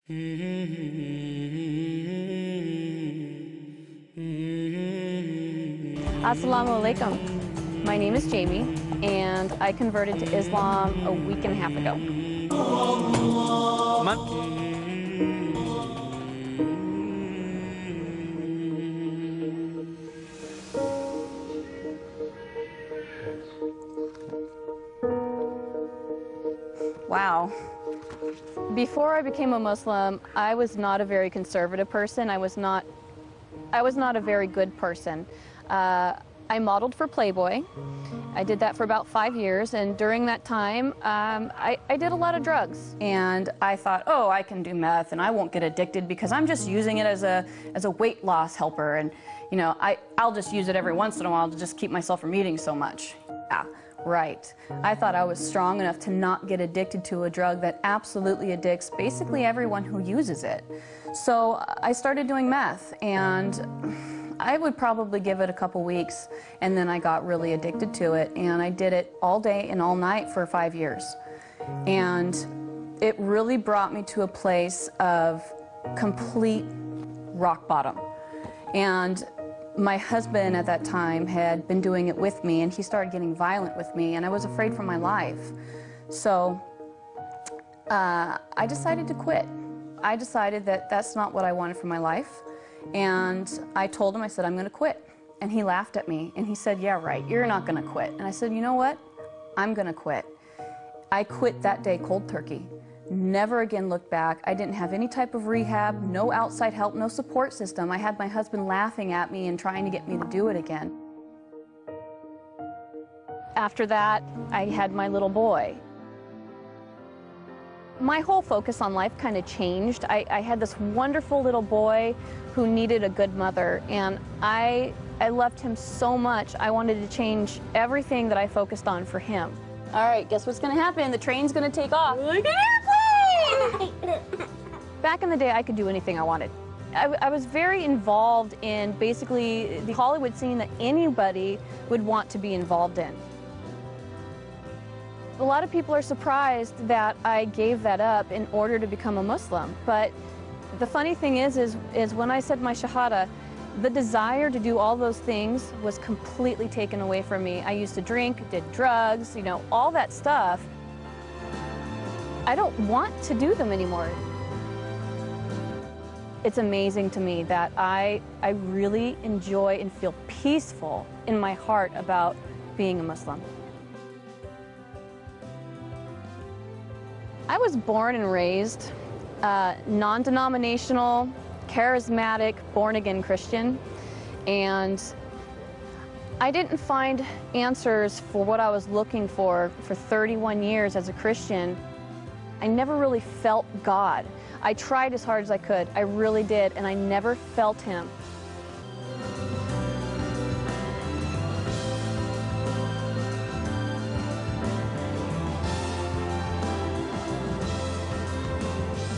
Assalamu alaikum. My name is Jamie, and I converted to Islam a week and a half ago. Wow. Before I became a Muslim, I was not a very conservative person. I was not a very good person. I modeled for Playboy. I did that for about 5 years, and during that time, I did a lot of drugs. And I thought, oh, I can do meth, and I won't get addicted because I'm just using it as a weight loss helper, and you know, I'll just use it every once in a while to just keep myself from eating so much. Yeah, right. I thought I was strong enough to not get addicted to a drug that absolutely addicts basically everyone who uses it. So I started doing meth, and I would probably give it a couple weeks, and then I got really addicted to it, and I did it all day and all night for 5 years. And it really brought me to a place of complete rock bottom. And my husband at that time had been doing it with me, and he started getting violent with me, and I was afraid for my life. So I decided to quit. I decided that that's not what I wanted for my life. And I told him, I said, I'm going to quit. And he laughed at me, and he said, yeah, right, you're not going to quit. And I said, you know what? I'm going to quit. I quit that day cold turkey. Never again looked back. I didn't have any type of rehab, no outside help, no support system. I had my husband laughing at me and trying to get me to do it again. After that, I had my little boy. My whole focus on life kind of changed. I had this wonderful little boy who needed a good mother, and I loved him so much. I wanted to change everything that I focused on for him. All right, guess what's going to happen? The train's going to take off. Like an airplane! Back in the day, I could do anything I wanted. I was very involved in basically the Hollywood scene that anybody would want to be involved in. A lot of people are surprised that I gave that up in order to become a Muslim. But the funny thing is when I said my Shahada, the desire to do all those things was completely taken away from me. I used to drink, did drugs, you know, all that stuff. I don't want to do them anymore. It's amazing to me that I really enjoy and feel peaceful in my heart about being a Muslim. I was born and raised non-denominational, charismatic, born-again Christian, and I didn't find answers for what I was looking for 31 years as a Christian. I never really felt God. I tried as hard as I could, I really did, and I never felt Him.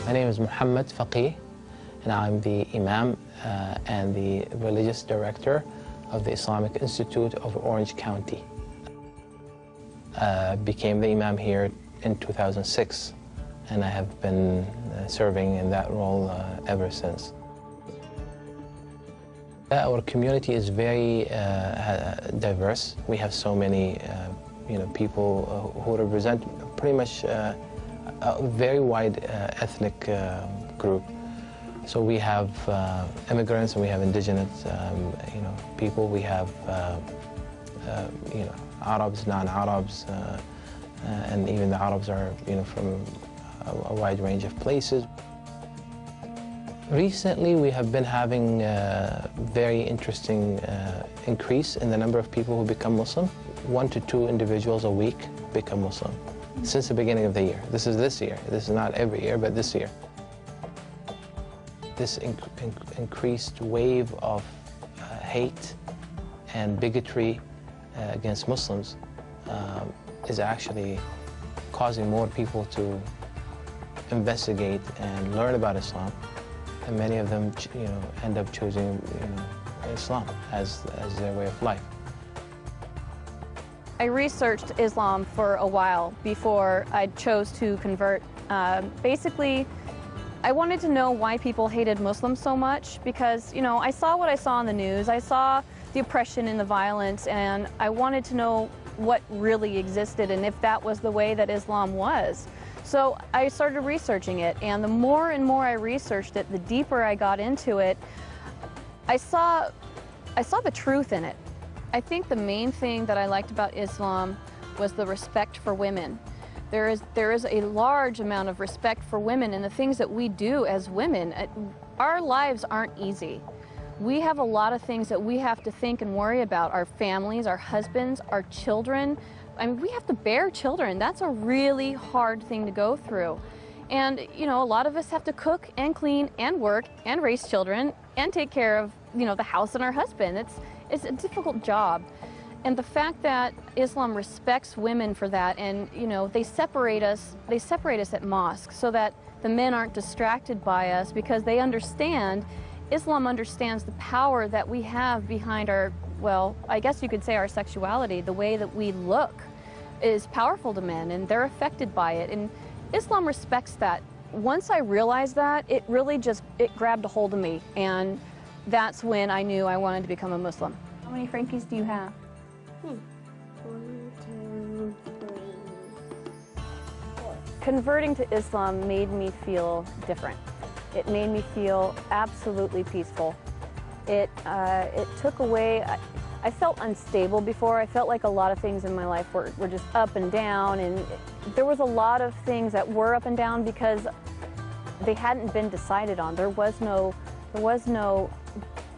My name is Muhammad Faqih, and I'm the Imam and the Religious Director of the Islamic Institute of Orange County. Became the Imam here in 2006, and I have been serving in that role ever since. Our community is very diverse. We have so many people who represent pretty much a very wide ethnic group. So we have immigrants, and we have indigenous, people. We have, Arabs, non-Arabs, and even the Arabs are, from a wide range of places. Recently, we have been having a very interesting increase in the number of people who become Muslim. 1 to 2 individuals a week become Muslim. Since the beginning of the year. This is this year. This is not every year, but this year. This increased wave of hate and bigotry against Muslims is actually causing more people to investigate and learn about Islam, and many of them, end up choosing, Islam as their way of life. I researched Islam for a while before I chose to convert. Basically, I wanted to know why people hated Muslims so much because, you know, I saw what I saw on the news. I saw the oppression and the violence, and I wanted to know what really existed and if that was the way that Islam was. So I started researching it, and the more and more I researched it, the deeper I got into it, I saw the truth in it. I think the main thing that I liked about Islam was the respect for women. There is a large amount of respect for women and the things that we do as women. Our lives aren't easy. We have a lot of things that we have to think and worry about. Our families, our husbands, our children. I mean, we have to bear children. That's a really hard thing to go through. And, you know, a lot of us have to cook and clean and work and raise children and take care of, you know, the house and our husband. It's a difficult job. And the fact that Islam respects women for that, and, you know, they separate us at mosque so that the men aren't distracted by us, because they understand, Islam understands the power that we have behind our, well, I guess you could say our sexuality. The way that we look is powerful to men, and they're affected by it. And Islam respects that. Once I realized that, it really just, it grabbed a hold of me, and that's when I knew I wanted to become a Muslim. How many Frankies do you have? 1, 2, 3, 4. Converting to Islam made me feel different. It made me feel absolutely peaceful. It took away, I felt unstable before. I felt like a lot of things in my life were just up and down, and there was a lot of things that were up and down because they hadn't been decided on. There was no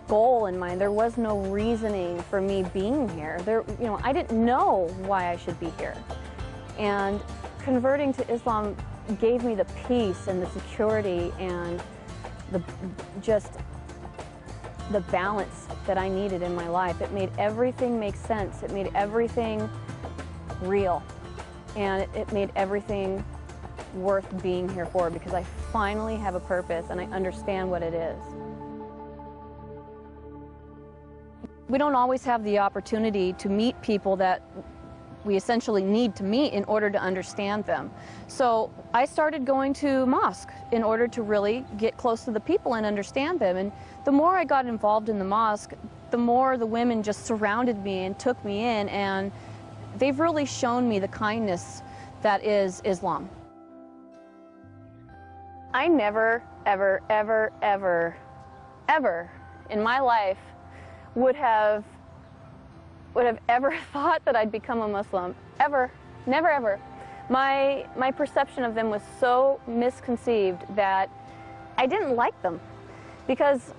goal in mind. There was no reasoning for me being here. You know, I didn't know why I should be here. And converting to Islam gave me the peace and the security and just the balance that I needed in my life. It made everything make sense. It made everything real. And it made everything worth being here for, because I finally have a purpose and I understand what it is. We don't always have the opportunity to meet people that we essentially need to meet in order to understand them. So I started going to mosque in order to really get close to the people and understand them. And the more I got involved in the mosque, the more the women just surrounded me and took me in, and they've really shown me the kindness that is Islam. I never, ever, ever, ever, ever in my life would have ever thought that I'd become a Muslim. Ever. Never, ever. My perception of them was so misconceived that I didn't like them, because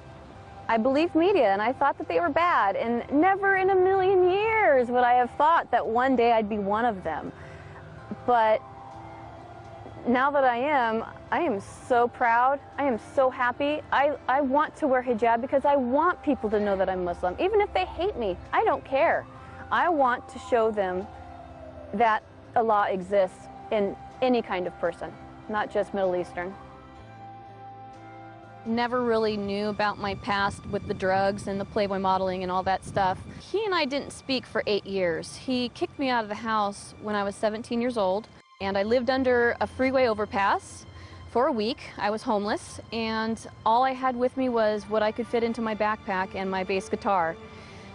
I believed media and I thought that they were bad, and never in a million years would I have thought that one day I'd be one of them. But now that I am so proud. I am so happy. I want to wear hijab because I want people to know that I'm Muslim. Even if they hate me, I don't care. I want to show them that Allah exists in any kind of person, not just Middle Eastern. Never really knew about my past with the drugs and the Playboy modeling and all that stuff. He and I didn't speak for 8 years. He kicked me out of the house when I was 17 years old. And I lived under a freeway overpass for a week. I was homeless, and all I had with me was what I could fit into my backpack and my bass guitar.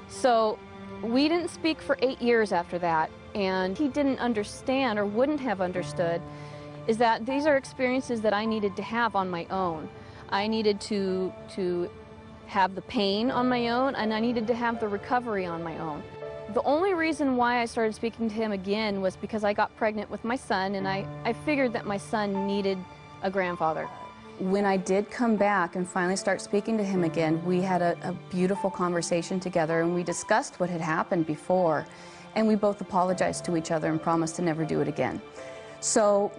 So we didn't speak for 8 years after that, and he didn't understand, or wouldn't have understood, is that these are experiences that I needed to have on my own. I needed to have the pain on my own, and I needed to have the recovery on my own. The only reason why I started speaking to him again was because I got pregnant with my son, and I figured that my son needed a grandfather. When I did come back and finally start speaking to him again, we had a beautiful conversation together, and we discussed what had happened before, and we both apologized to each other and promised to never do it again. So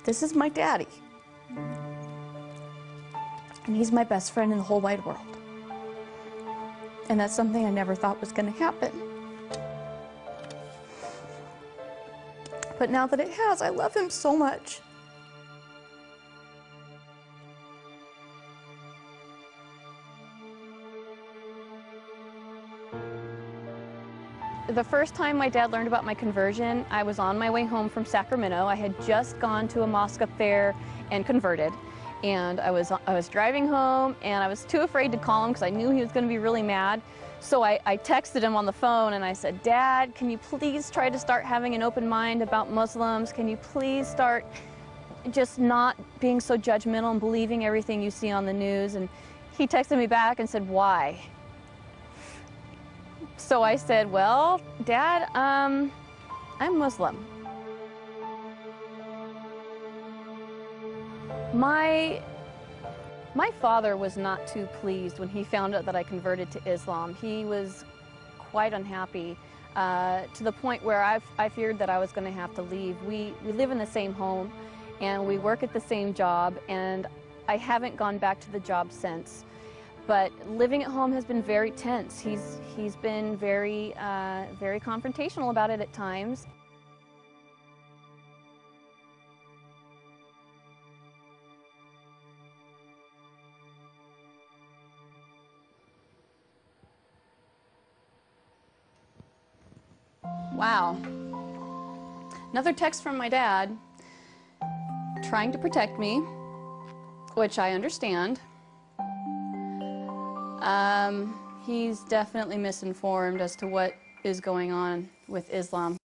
this is my daddy, and he's my best friend in the whole wide world. And that's something I never thought was going to happen. But now that it has, I love him so much. The first time my dad learned about my conversion, I was on my way home from Sacramento. I had just gone to a mosque up there and converted. And I was driving home, and I was too afraid to call him because I knew he was going to be really mad. So I texted him on the phone and I said, "Dad, can you please try to start having an open mind about Muslims? Can you please start just not being so judgmental and believing everything you see on the news?" And he texted me back and said, "Why?" So I said, "Well, Dad, I'm Muslim." My father was not too pleased when he found out that I converted to Islam. He was quite unhappy to the point where I feared that I was going to have to leave. We live in the same home and we work at the same job, and I haven't gone back to the job since. But living at home has been very tense. He's been very confrontational about it at times. Wow. Another text from my dad trying to protect me, which I understand. He's definitely misinformed as to what is going on with Islam.